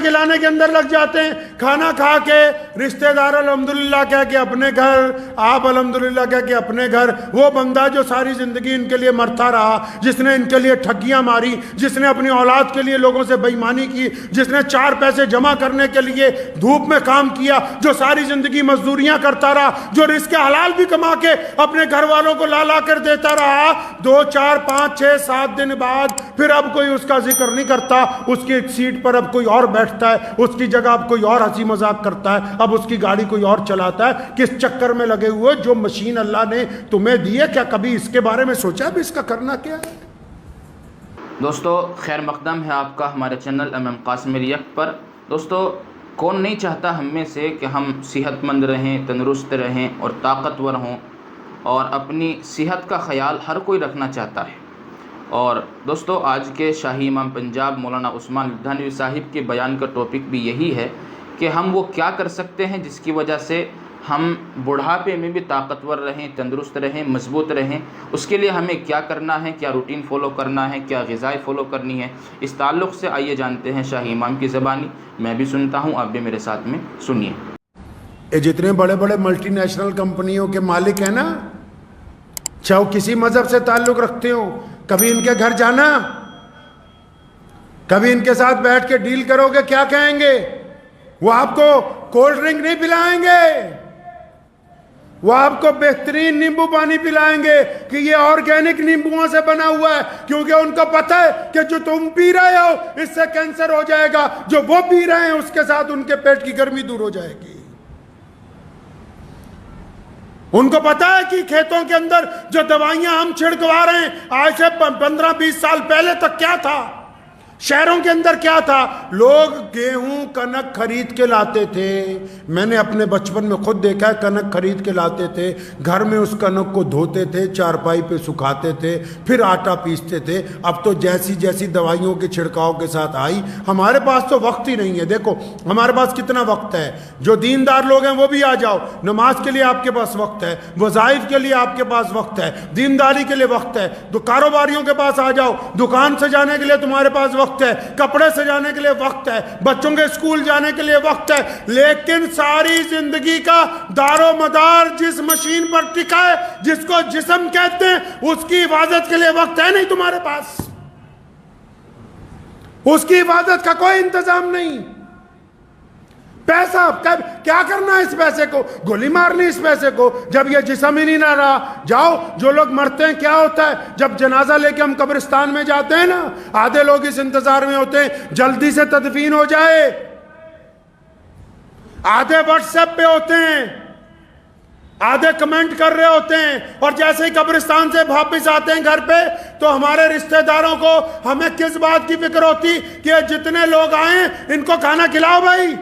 खिलाने के अंदर लग जाते हैं। खाना खा के रिश्तेदार अल्हम्दुलिल्लाह कह के अपने घर, आप अल्हम्दुलिल्लाह कह के अपने घर। वो बंदा जो सारी ज़िंदगी इनके लिए मरता रहा, जिसने इनके लिए ठगियाँ मारी, जिसने अपनी औलाद के लिए लोगों से बेईमानी की, जिसने 4 पैसे जमा करने के लिए धूप में काम किया, जो सारी ज़िंदगी मजदूरियाँ करता रहा, जो रिस्क हलाल भी कमा के अपने घर वालों को ला ला कर देता रहा, 2, 4, 5, 6, 7 दिन बाद फिर अब कोई उसका जिक्र नहीं करता। उसकी सीट पर अब कोई और बैठता है, उसकी जगह अब कोई और हंसी मजाक करता है, अब उसकी गाड़ी कोई और चलाता है। किस चक्कर में लगे हुए? जो मशीन अल्लाह ने तुम्हें दी है, क्या कभी इसके बारे में सोचा भी इसका करना क्या है? दोस्तों, खैर मकदम है आपका हमारे चैनल MM कासिम रिएक्ट पर। दोस्तों, कौन नहीं चाहता हम में से कि हम सेहतमंद रहें, तंदुरुस्त रहें और ताकतवर हों, और अपनी सेहत का ख्याल हर कोई रखना चाहता है। और दोस्तों, आज के शाही इमाम पंजाब मौलाना उस्मान लुधियानवी साहिब के बयान का टॉपिक भी यही है कि हम वो क्या कर सकते हैं जिसकी वजह से हम बुढ़ापे में भी ताकतवर रहें, तंदुरुस्त रहें, मजबूत रहें। उसके लिए हमें क्या करना है, क्या रूटीन फॉलो करना है, क्या ग़िज़ाएँ फॉलो करनी है, इस ताल्लुक़ से आइए जानते हैं शाही इमाम की ज़बानी। मैं भी सुनता हूँ, आप भी मेरे साथ में सुनिए। ये जितने बड़े बड़े मल्टीनेशनल कंपनियों के मालिक हैं ना, चाहे वो किसी मजहब से ताल्लुक़ रखते हो, कभी इनके घर जाना, कभी इनके साथ बैठ के डील करोगे, क्या कहेंगे? वो आपको कोल्ड ड्रिंक नहीं पिलाएंगे, वो आपको बेहतरीन नींबू पानी पिलाएंगे कि ये ऑर्गेनिक नींबुओं से बना हुआ है, क्योंकि उनको पता है कि जो तुम पी रहे हो इससे कैंसर हो जाएगा, जो वो पी रहे हैं उसके साथ उनके पेट की गर्मी दूर हो जाएगी। उनको पता है कि खेतों के अंदर जो दवाइयां हम छिड़कवा रहे हैं, आज से 15-20 साल पहले तक क्या था, शहरों के अंदर क्या था? लोग गेहूं कनक खरीद के लाते थे। मैंने अपने बचपन में खुद देखा है, कनक खरीद के लाते थे, घर में उस कनक को धोते थे, चारपाई पे सुखाते थे, फिर आटा पीसते थे। अब तो जैसी जैसी दवाइयों के छिड़काव के साथ आई, हमारे पास तो वक्त ही नहीं है। देखो हमारे पास कितना वक्त है। जो दीनदार लोग हैं वो भी आ जाओ, नमाज के लिए आपके पास वक्त है, वज़ाइफ के लिए आपके पास वक्त है, दीनदारी के लिए वक्त है, तो कारोबारियों के पास आ जाओ, दुकान सजाने के लिए तुम्हारे पास वक्त है, कपड़े सजाने के लिए वक्त है, बच्चों के स्कूल जाने के लिए वक्त है। लेकिन सारी जिंदगी का दारो मदार जिस मशीन पर टिका है, जिसको जिस्म कहते हैं, उसकी हिफाजत के लिए वक्त है नहीं तुम्हारे पास। उसकी हिफाजत का कोई इंतजाम नहीं। पैसा क्या करना है? इस पैसे को गोली मारनी, इस पैसे को। जब ये जिस्म ही नहीं ना रहा, जाओ। जो लोग मरते हैं क्या होता है? जब जनाजा लेके हम कब्रिस्तान में जाते हैं ना, आधे लोग इस इंतजार में होते हैं जल्दी से तदफीन हो जाए, आधे व्हाट्सएप पे होते हैं, आधे कमेंट कर रहे होते हैं, और जैसे ही कब्रिस्तान से वापस आते हैं घर पे, तो हमारे रिश्तेदारों को हमें किस बात की फिक्र होती कि जितने लोग आए इनको खाना खिलाओ भाई,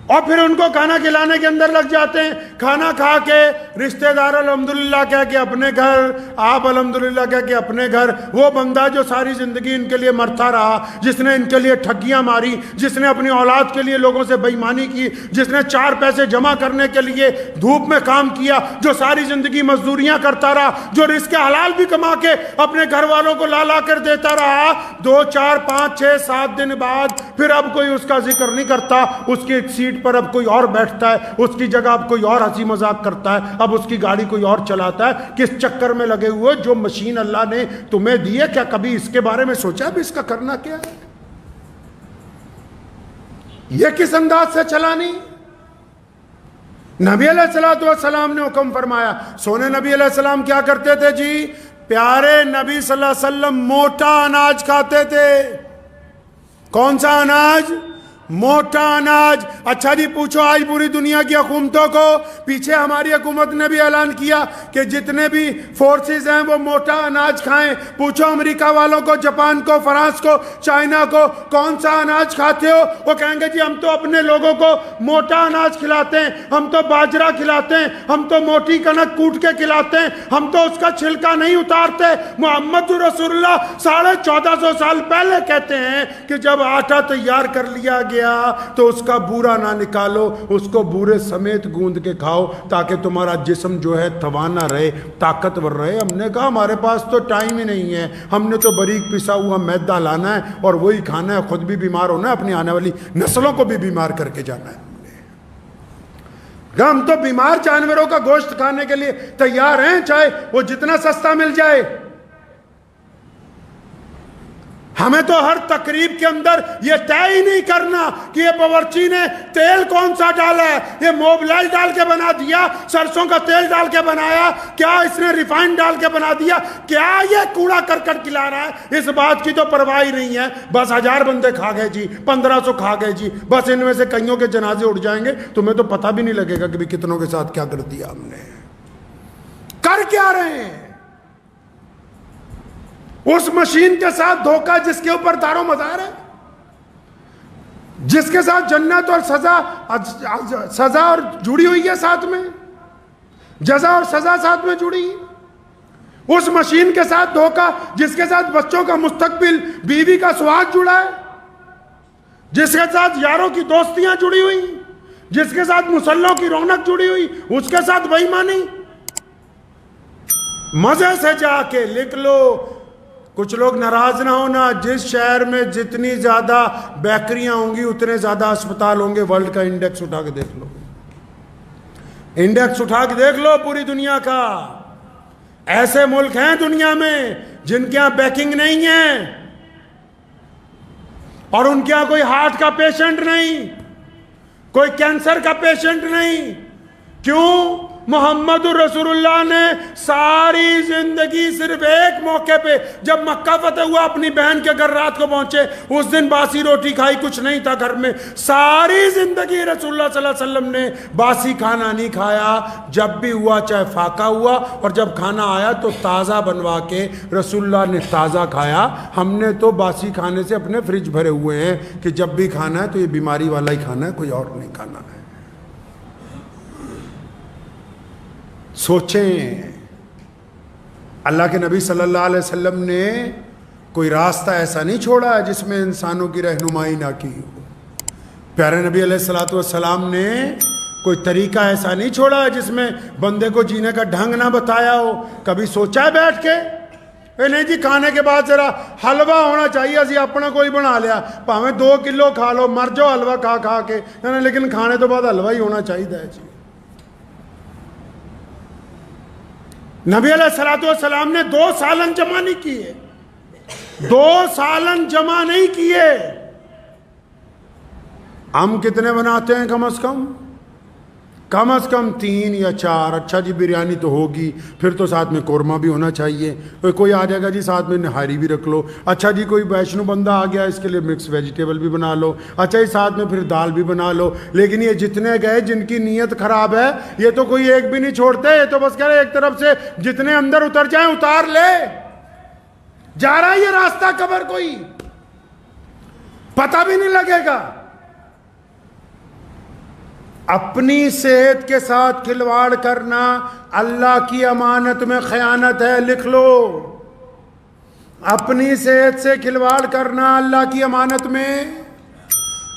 और फिर उनको खाना खिलाने के अंदर लग जाते हैं। खाना खा के रिश्तेदार अल्हम्दुलिल्लाह कह के अपने घर, आप अल्हम्दुलिल्लाह कह के अपने घर। वो बंदा जो सारी ज़िंदगी इनके लिए मरता रहा, जिसने इनके लिए ठगियाँ मारी, जिसने अपनी औलाद के लिए लोगों से बेईमानी की, जिसने 4 पैसे जमा करने के लिए धूप में काम किया, जो सारी ज़िंदगी मजदूरियाँ करता रहा, जो रिस्क हलाल भी कमा के अपने घर वालों को ला ला कर देता रहा, 2, 4, 5, 6, 7 दिन बाद फिर अब कोई उसका जिक्र नहीं करता। उसकी सीट पर अब कोई और बैठता है, उसकी जगह अब कोई और हंसी मजाक करता है, अब उसकी गाड़ी कोई और चलाता है। किस चक्कर में लगे हुए? जो मशीन अल्लाह ने तुम्हें दी है, क्या कभी इसके बारे में सोचा भी इसका करना क्या है? यह किस अंदाज से चलानी? नबी अलैहिस्सलाम ने हुक्म फरमाया। सोने नबी अलैहिस्सलाम क्या करते थे जी? प्यारे नबी सल्लल्लाहु अलैहि वसल्लम मोटा अनाज खाते थे। कौन सा अनाज? मोटा अनाज। अच्छा जी, पूछो आज पूरी दुनिया की हुकूमतों को, पीछे हमारी हुकूमत ने भी ऐलान किया कि जितने भी फोर्सेस हैं वो मोटा अनाज खाएं। पूछो अमेरिका वालों को, जापान को, फ्रांस को, चाइना को, कौन सा अनाज खाते हो? वो कहेंगे जी हम तो अपने लोगों को मोटा अनाज खिलाते हैं, हम तो बाजरा खिलाते हैं, हम तो मोटी कनक कूट के खिलाते हैं, हम तो उसका छिलका नहीं उतारते। मोहम्मद रसूलुल्लाह 1450 साल पहले कहते हैं कि जब आटा तैयार कर लिया गया, गया तो उसका बूरा ना निकालो, उसको बूरे समेत गूंद के खाओ ताकि तुम्हारा जिस्म जो है तवाना रहे, ताकतवर रहे। हमने कहा हमारे पास तो टाइम ही नहीं है, हमने तो बारीक पिसा हुआ मैदा लाना है और वही खाना है, खुद भी बीमार होना है, अपनी आने वाली नस्लों को भी बीमार करके जाना है। हम तो बीमार जानवरों का गोश्त खाने के लिए तैयार हैं, चाहे वो जितना सस्ता मिल जाए। हमें तो हर तकरीब के अंदर ये तय ही नहीं करना कि ये बावर्ची ने तेल कौन सा डाला है, ये मोबिल डाल के बना दिया, सरसों का तेल डाल के बनाया, क्या इसने रिफाइंड डाल के बना दिया, क्या ये कूड़ा करकट खिला रहा है, इस बात की तो परवाह ही नहीं है। बस 1000 बंदे खा गए जी, 1500 खा गए जी, बस इनमें से कईयों के जनाजे उड़ जाएंगे, तुम्हें तो पता भी नहीं लगेगा कि भी कितनों के साथ क्या कर दिया हमने। कर क्या रहे हैं? उस मशीन के साथ धोखा जिसके ऊपर दारो मदार है, जिसके साथ जन्नत और सजा और जुड़ी हुई है, साथ में जजा और सजा साथ में जुड़ी। उस मशीन के साथ धोखा जिसके साथ बच्चों का मुस्तकबिल, बीवी का सुहाग जुड़ा है, जिसके साथ यारों की दोस्तियां जुड़ी हुई, जिसके साथ मुसल्लों की रौनक जुड़ी हुई, उसके साथ बेईमानी। मजे से जाके लिख लो। कुछ लोग नाराज ना होना, जिस शहर में जितनी ज्यादा बेकरियां होंगी उतने ज्यादा अस्पताल होंगे। वर्ल्ड का इंडेक्स उठा के देख लो, इंडेक्स उठा के देख लो पूरी दुनिया का। ऐसे मुल्क हैं दुनिया में जिनके यहां बेकिंग नहीं है और उनके यहां कोई हार्ट का पेशेंट नहीं, कोई कैंसर का पेशेंट नहीं। क्यों? मोहम्मद रसूलुल्लाह ने सारी जिंदगी सिर्फ एक मौके पे, जब मक्का फतेह हुआ, अपनी बहन के घर रात को पहुंचे, उस दिन बासी रोटी खाई, कुछ नहीं था घर में। सारी जिंदगी रसूलुल्लाह सल्लल्लाहु अलैहि वसल्लम ने बासी खाना नहीं खाया। जब भी हुआ चाहे फाका हुआ, और जब खाना आया तो ताज़ा बनवा के रसूलुल्लाह ने ताज़ा खाया। हमने तो बासी खाने से अपने फ्रिज भरे हुए हैं कि जब भी खाना है तो ये बीमारी वाला ही खाना है, कोई और नहीं खाना है। सोचें, अल्लाह के नबी सल्लल्लाहु अलैहि वसल्लम ने कोई रास्ता ऐसा नहीं छोड़ा है जिसमें इंसानों की रहनुमाई ना की हो। प्यारे नबी अलैहिस्सलातु वस्सलाम ने कोई तरीका ऐसा नहीं छोड़ा है जिसमें बंदे को जीने का ढंग ना बताया हो। कभी सोचा है बैठ के, नहीं जी खाने के बाद जरा हलवा होना चाहिए, असी अपना कोई बना लिया, भावें 2 किलो खा लो, मर जाओ हलवा खा खा के, लेकिन खाने तो बाद हलवा ही होना चाहिए जी। नबी अलैहिस्सलातु वस्सलाम ने 2 सालन जमा नहीं किए, 2 सालन जमा नहीं किए। हम कितने बनाते हैं? कम से कम 3 या 4। अच्छा जी बिरयानी तो होगी, फिर तो साथ में कोरमा भी होना चाहिए। कोई आ जाएगा जी साथ में निहारी भी रख लो। अच्छा जी कोई वैष्णो बंदा आ गया, इसके लिए मिक्स वेजिटेबल भी बना लो। अच्छा जी साथ में फिर दाल भी बना लो। लेकिन ये जितने गए जिनकी नीयत खराब है, ये तो कोई एक भी नहीं छोड़ते। ये तो बस कह रहे एक तरफ से जितने अंदर उतर जाए उतार ले। जा रहा है ये रास्ता कबर, कोई पता भी नहीं लगेगा। अपनी सेहत के साथ खिलवाड़ करना अल्लाह की अमानत में खयानत है, लिख लो। अपनी सेहत से खिलवाड़ करना अल्लाह की अमानत में।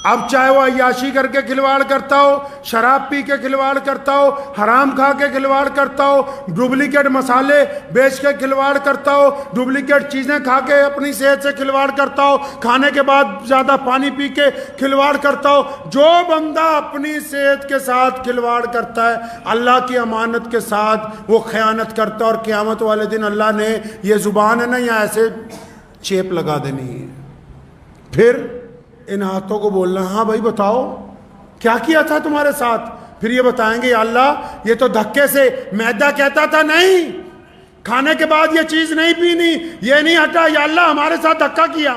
अब चाहे वो अय्याशी करके खिलवाड़ करता हो, शराब पी के खिलवाड़ करता हो, हराम खा के खिलवाड़ करता हो, डुप्लीकेट मसाले बेच के खिलवाड़ करता हो, डुप्लीकेट चीज़ें खा के अपनी सेहत से खिलवाड़ करता हो, खाने के बाद ज़्यादा पानी पी के खिलवाड़ करता हो। जो बंदा अपनी सेहत के साथ खिलवाड़ करता है, अल्लाह की अमानत के साथ वो खयानत करता है। और क़यामत वाले दिन अल्लाह ने ये ज़ुबान है ना, यहाँ ऐसे चेप लगा देनी है, फिर इन हाथों को बोलना, हाँ भाई बताओ क्या किया था तुम्हारे साथ। फिर ये बताएंगे अल्लाह ये तो धक्के से मैदा कहता था, नहीं खाने के बाद ये चीज नहीं पीनी, ये नहीं हटा, या अल्लाह हमारे साथ धक्का किया।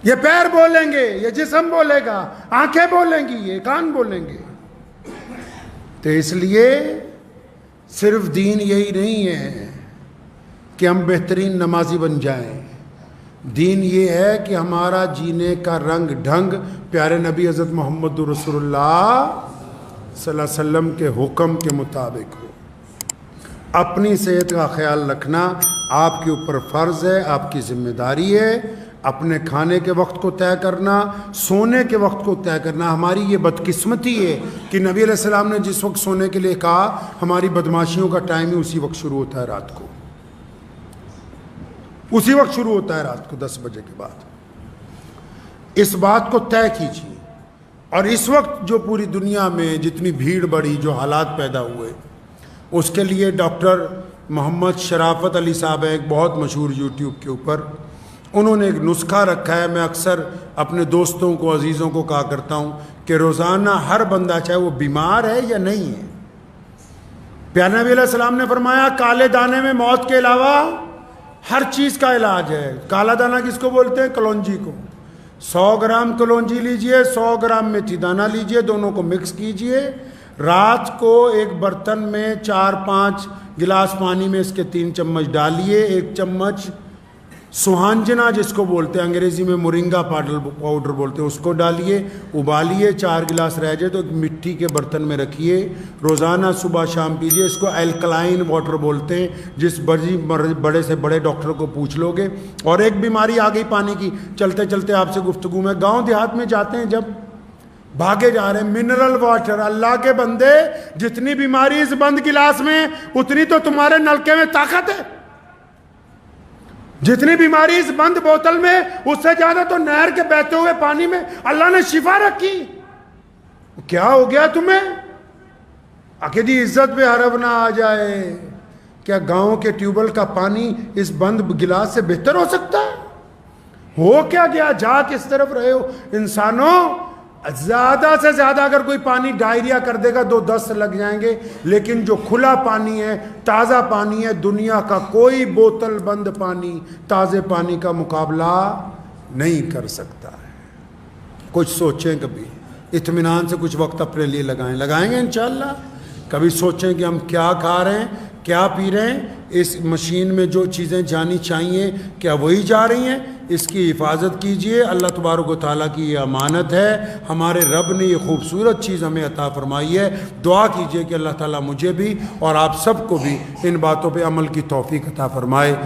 ये पैर बोलेंगे, ये जिस्म बोलेगा, आंखें बोलेंगी, ये कान बोलेंगे। तो इसलिए सिर्फ दीन यही नहीं है कि हम बेहतरीन नमाजी बन जाएं। दीन ये है कि हमारा जीने का रंग ढंग प्यारे नबी हज़रत मोहम्मद रसूलुल्लाह सल्लल्लाहु अलैहि वसल्लम के हुक्म के मुताबिक हो। अपनी सेहत का ख्याल रखना आपके ऊपर फ़र्ज़ है, आपकी ज़िम्मेदारी है। अपने खाने के वक्त को तय करना, सोने के वक्त को तय करना। हमारी ये बदकिस्मती है कि नबी अलैहिस्सलाम ने जिस वक्त सोने के लिए कहा, हमारी बदमाशियों का टाइम ही उसी वक्त शुरू होता है रात को, उसी वक्त शुरू होता है रात को 10 बजे के बाद। इस बात को तय कीजिए। और इस वक्त जो पूरी दुनिया में जितनी भीड़ बढ़ी, जो हालात पैदा हुए, उसके लिए डॉक्टर मोहम्मद शराफत अली साहब हैं, एक बहुत मशहूर यूट्यूब के ऊपर, उन्होंने एक नुस्खा रखा है। मैं अक्सर अपने दोस्तों को, अजीज़ों को कहा करता हूँ कि रोज़ाना हर बंदा, चाहे वो बीमार है या नहीं है, प्यारे नबी अलैहि सलाम ने फरमाया काले दाने में मौत के अलावा हर चीज़ का इलाज है। काला दाना किसको बोलते हैं? कलौंजी को। 100 ग्राम कलौंजी लीजिए, 100 ग्राम मेथी दाना लीजिए, दोनों को मिक्स कीजिए। रात को एक बर्तन में 4-5 गिलास पानी में इसके 3 चम्मच डालिए। 1 चम्मच सुहांजना जिसको बोलते हैं, अंग्रेज़ी में मोरिंगा पाउडर बोलते हैं, उसको डालिए, उबालिए। 4 गिलास रह जाए तो एक मिट्टी के बर्तन में रखिए, रोज़ाना सुबह शाम पीजिए। इसको एल्कलाइन वाटर बोलते हैं, जिस बड़े से बड़े डॉक्टर को पूछ लोगे। और एक बीमारी आ गई पानी की, चलते चलते आपसे गुफ्तगू में, गांव देहात में जाते हैं जब, भागे जा रहे हैं, मिनरल वाटर। अल्लाह के बंदे, जितनी बीमारी इस बंद गिलास में, उतनी तो तुम्हारे नलके में ताकत है। जितनी बीमारी इस बंद बोतल में, उससे ज्यादा तो नहर के बहते हुए पानी में अल्लाह ने शिफा रखी। क्या हो गया तुम्हें? अकेली इज्जत पे हरफ ना आ जाए। क्या गांव के ट्यूबवेल का पानी इस बंद गिलास से बेहतर हो सकता है? हो क्या गया? जा किस तरफ रहे हो इंसानों? ज्यादा से ज्यादा अगर कोई पानी डायरिया कर देगा, 2-10 लग जाएंगे। लेकिन जो खुला पानी है, ताज़ा पानी है, दुनिया का कोई बोतल बंद पानी ताज़े पानी का मुकाबला नहीं कर सकता है। कुछ सोचें, कभी इत्मीनान से कुछ वक्त अपने लिए लगाएंगे इंशाअल्लाह। कभी सोचें कि हम क्या खा रहे हैं, क्या पी रहे हैं, इस मशीन में जो चीज़ें जानी चाहिए क्या वही जा रही हैं? इसकी हिफाजत कीजिए। अल्लाह तबारक व तआला की ये अमानत है। हमारे रब ने ये खूबसूरत चीज़ हमें अता फरमाई है। दुआ कीजिए कि अल्लाह ताला मुझे भी और आप सबको भी इन बातों पे अमल की तौफीक अता फरमाए।